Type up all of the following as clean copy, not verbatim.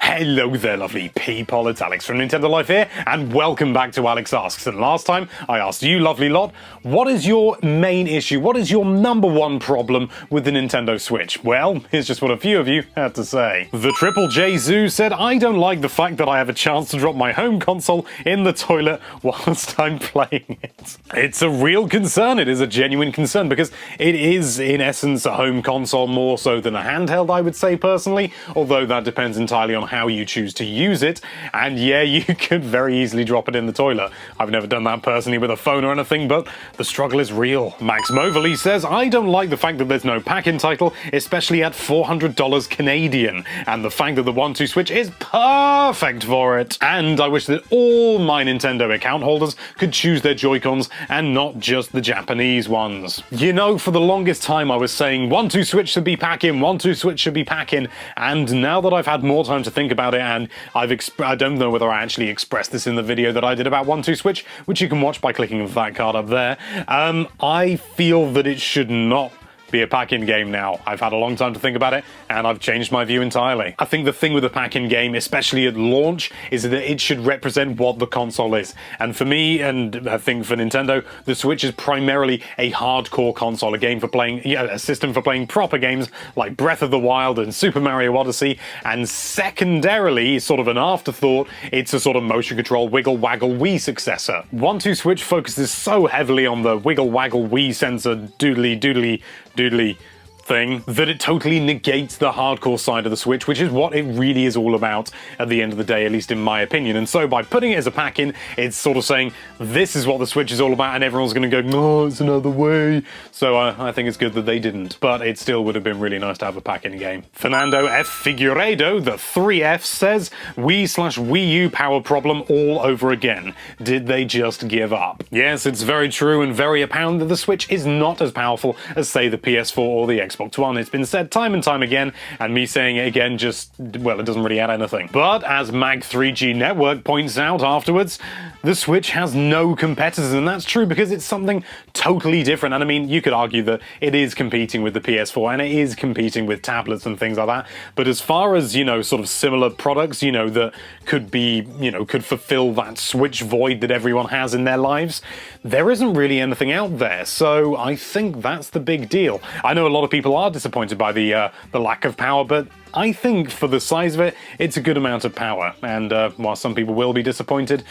Hello there, lovely people. It's Alex from Nintendo Life here, and welcome back to Alex Asks. And last time, I asked you, lovely lot, what is your main issue? What is your number one problem with the Nintendo Switch? Well, here's just what a few of you had to say. The Triple J Zoo said, I don't like the fact that I have a chance to drop my home console in the toilet whilst I'm playing it. It's a real concern. It is a genuine concern because it is, in essence, a home console more so than a handheld, I would say personally, although that depends entirely on how you choose to use it, and yeah, you could very easily drop it in the toilet. I've never done that personally with a phone or anything, but the struggle is real. Max Moverly says, I don't like the fact that there's no pack-in title, especially at $400 Canadian, and the fact that the 1-2 Switch is perfect for it. And I wish that all my Nintendo account holders could choose their Joy-Cons and not just the Japanese ones. You know, for the longest time I was saying 1-2 Switch should be pack-in, 1-2 Switch should be pack-in, and now that I've had more time to think about it, and I don't know whether I actually expressed this in the video that I did about 1-2 Switch, which you can watch by clicking on that card up there, I feel that it should not be a pack-in game now. I've had a long time to think about it, and I've changed my view entirely. I think the thing with a pack-in game, especially at launch, is that it should represent what the console is. And for me, and I think for Nintendo, the Switch is primarily a hardcore console, a game for playing, a system for playing proper games like Breath of the Wild and Super Mario Odyssey, and secondarily, sort of an afterthought, it's a sort of motion control wiggle waggle Wii successor. 1-2 Switch focuses so heavily on the wiggle waggle Wii sensor doodly thing that it totally negates the hardcore side of the Switch, which is what it really is all about at the end of the day, at least in my opinion. And so by putting it as a pack-in, it's sort of saying this is what the Switch is all about, and everyone's going to go, no, it's another way. So I think it's good that they didn't, but it still would have been really nice to have a pack-in game. Fernando F. Figueiredo, the 3F, says, Wii/Wii U power problem all over again. Did they just give up? Yes, it's very true and very apparent that the Switch is not as powerful as, say, the PS4 or the Xbox One. It's been said time and time again, and me saying it again just, well, it doesn't really add anything. But as Mag3G Network points out afterwards, the Switch has no competitors, and that's true because it's something totally different. And I mean, you could argue that it is competing with the PS4 and it is competing with tablets and things like that, but as far as, you know, sort of similar products, you know, that could be, you know, could fulfill that Switch void that everyone has in their lives, there isn't really anything out there. So I think that's the big deal. I know a lot of people are disappointed by the lack of power, but I think for the size of it, it's a good amount of power. And while some people will be disappointed,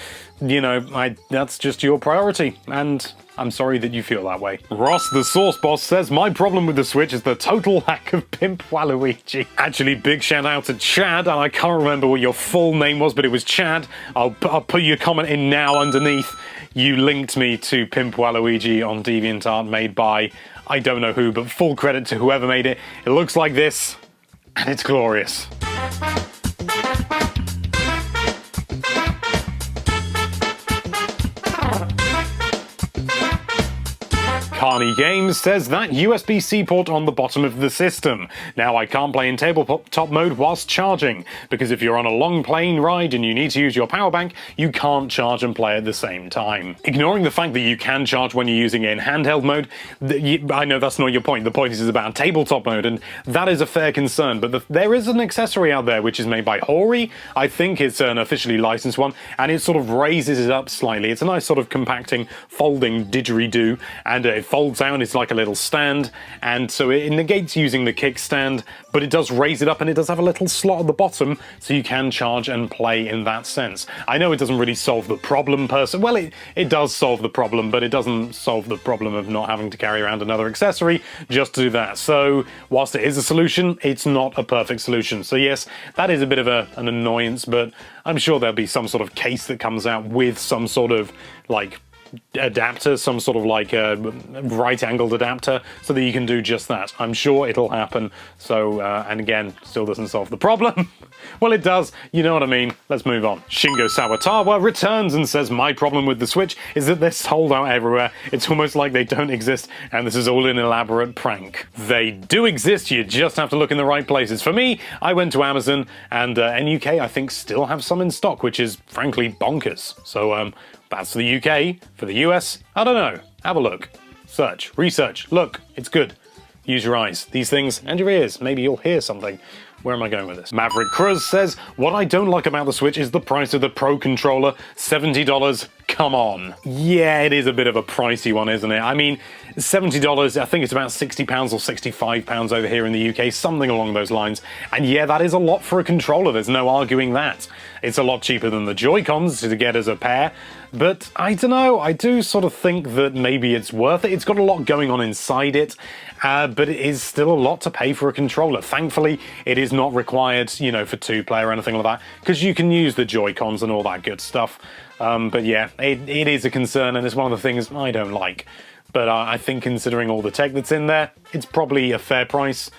you know, that's just your priority, and I'm sorry that you feel that way. Ross the Sauce Boss says, my problem with the Switch is the total lack of Pimp Waluigi. Actually, big shout out to Chad, and I can't remember what your full name was, but it was Chad. I'll put your comment in now underneath. You linked me to Pimp Waluigi on DeviantArt, made by I don't know who, but full credit to whoever made it. It looks like this, and it's glorious. Carney Games says that USB-C port on the bottom of the system. Now, I can't play in tabletop mode whilst charging, because if you're on a long plane ride and you need to use your power bank, you can't charge and play at the same time. Ignoring the fact that you can charge when you're using it in handheld mode, I know that's not your point. The point is about tabletop mode, and that is a fair concern, but there is an accessory out there which is made by Hori. I think it's an officially licensed one, and it sort of raises it up slightly. It's a nice sort of compacting, folding didgeridoo, and it folds down, it's like a little stand, and so it negates using the kickstand, but it does raise it up, and it does have a little slot at the bottom, so you can charge and play in that sense. I know it doesn't really solve the problem per se. Well, it does solve the problem, but it doesn't solve the problem of not having to carry around another accessory just to do that. So, whilst it is a solution, it's not a perfect solution. So yes, that is a bit of an annoyance, but I'm sure there'll be some sort of case that comes out with some sort of, like, adapter, some sort of like a right-angled adapter, so that you can do just that. I'm sure it'll happen. So, and again, still doesn't solve the problem. Well, it does. You know what I mean. Let's move on. Shingo Sawatawa returns and says, my problem with the Switch is that they're sold out everywhere. It's almost like they don't exist, and this is all an elaborate prank. They do exist, you just have to look in the right places. For me, I went to Amazon, and NUK, I think, still have some in stock, which is frankly bonkers. So, that's the UK. For the US, I don't know. Have a look. Search. Research. Look. It's good. Use your eyes. These things, and your ears. Maybe you'll hear something. Where am I going with this? Maverick Cruz says, what I don't like about the Switch is the price of the Pro Controller, $70. Come on. Yeah, it is a bit of a pricey one, isn't it? I mean, $70, I think it's about £60 or £65 over here in the UK, something along those lines. And yeah, that is a lot for a controller, there's no arguing that. It's a lot cheaper than the Joy-Cons to get as a pair, but I don't know, I do sort of think that maybe it's worth it. It's got a lot going on inside it, but it is still a lot to pay for a controller. Thankfully, it is not required, you know, for two-player or anything like that, because you can use the Joy-Cons and all that good stuff. But yeah, it is a concern, and it's one of the things I don't like. But I think considering all the tech that's in there, it's probably a fair price.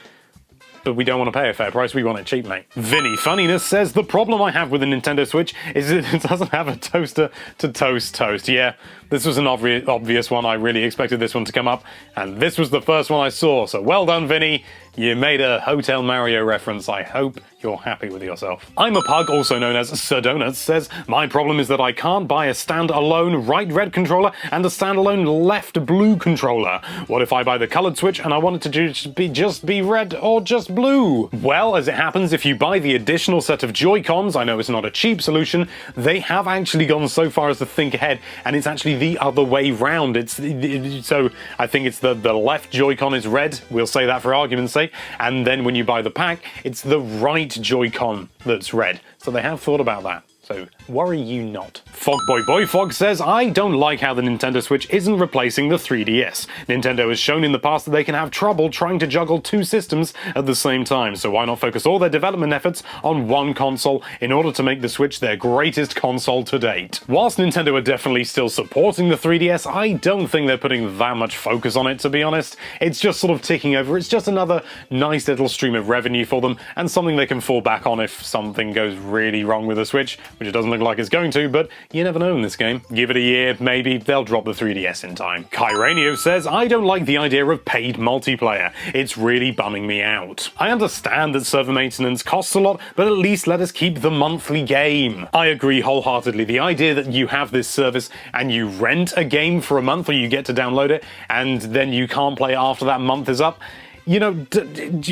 But we don't want to pay a fair price, we want it cheap, mate. Vinny Funniness says, the problem I have with the Nintendo Switch is that it doesn't have a toaster to toast. Yeah, this was an obvious one. I really expected this one to come up, and this was the first one I saw. So well done, Vinny. You made a Hotel Mario reference. I hope you're happy with yourself. I'm a Pug, also known as Sir Donuts, says, my problem is that I can't buy a stand-alone right red controller and a standalone left blue controller. What if I buy the colored Switch and I want it to just be red or just blue? Well, as it happens, if you buy the additional set of Joy-Cons, I know it's not a cheap solution, they have actually gone so far as to think ahead, and it's actually the other way round. So I think it's the left Joy-Con is red, we'll say that for argument's sake, and then when you buy the pack, it's the right Joy-Con that's red. So they have thought about that. So worry you not. Fogboy says, I don't like how the Nintendo Switch isn't replacing the 3DS. Nintendo has shown in the past that they can have trouble trying to juggle two systems at the same time, so why not focus all their development efforts on one console in order to make the Switch their greatest console to date? Whilst Nintendo are definitely still supporting the 3DS, I don't think they're putting that much focus on it, to be honest. It's just sort of ticking over. It's just another nice little stream of revenue for them, and something they can fall back on if something goes really wrong with the Switch, which it doesn't look like it's going to, but you never know in this game. Give it a year, maybe they'll drop the 3DS in time. Kyranio says, I don't like the idea of paid multiplayer. It's really bumming me out. I understand that server maintenance costs a lot, but at least let us keep the monthly game. I agree wholeheartedly. The idea that you have this service and you rent a game for a month, or you get to download it, and then you can't play it after that month is up, you know,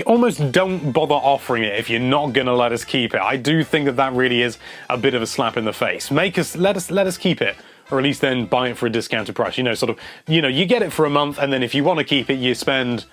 almost don't bother offering it if you're not going to let us keep it. I do think that really is a bit of a slap in the face. Let us keep it, or at least then buy it for a discounted price. You know, sort of, you know, you get it for a month, and then if you want to keep it, you spend,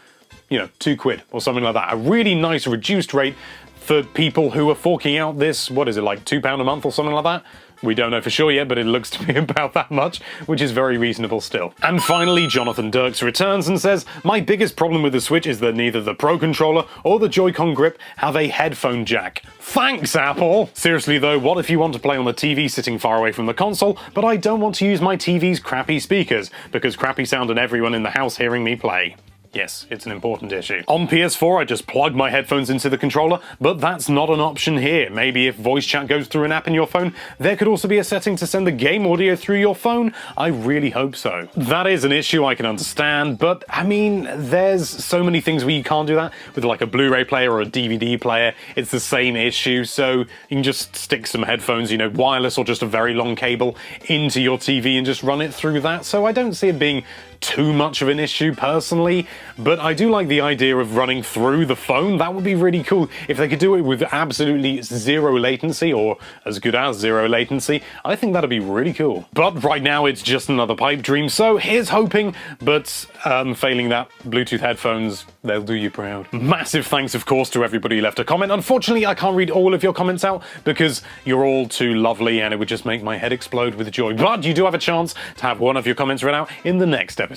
you know, £2 or something like that. A really nice reduced rate for people who are forking out this, what is it, like £2 a month or something like that? We don't know for sure yet, but it looks to be about that much, which is very reasonable still. And finally, Jonathan Dirks returns and says, my biggest problem with the Switch is that neither the Pro Controller or the Joy-Con grip have a headphone jack. Thanks, Apple! Seriously though, what if you want to play on the TV sitting far away from the console, but I don't want to use my TV's crappy speakers, because crappy sound and everyone in the house hearing me play? Yes, it's an important issue. On PS4, I just plug my headphones into the controller, but that's not an option here. Maybe if voice chat goes through an app in your phone, there could also be a setting to send the game audio through your phone. I really hope so. That is an issue I can understand, but I mean, there's so many things where you can't do that. With like a Blu-ray player or a DVD player, it's the same issue, so you can just stick some headphones, you know, wireless or just a very long cable into your TV and just run it through that. So I don't see it being too much of an issue personally, but I do like the idea of running through the phone. That would be really cool. If they could do it with absolutely zero latency, or as good as zero latency, I think that'd be really cool. But right now it's just another pipe dream, so here's hoping, but failing that, Bluetooth headphones, they'll do you proud. Massive thanks, of course, to everybody who left a comment. Unfortunately, I can't read all of your comments out because you're all too lovely and it would just make my head explode with joy. But you do have a chance to have one of your comments read out in the next episode.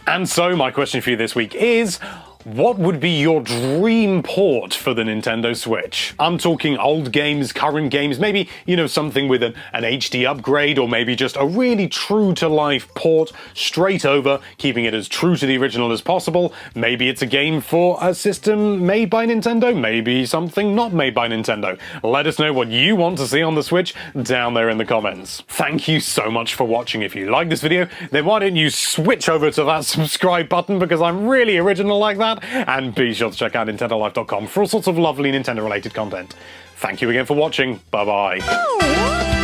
And so my question for you this week is, what would be your dream port for the Nintendo Switch? I'm talking old games, current games, maybe, you know, something with an HD upgrade, or maybe just a really true-to-life port straight over, keeping it as true to the original as possible. Maybe it's a game for a system made by Nintendo, maybe something not made by Nintendo. Let us know what you want to see on the Switch down there in the comments. Thank you so much for watching. If you like this video, then why don't you switch over to that subscribe button, because I'm really original like that. And be sure to check out NintendoLife.com for all sorts of lovely Nintendo-related content. Thank you again for watching. Bye-bye.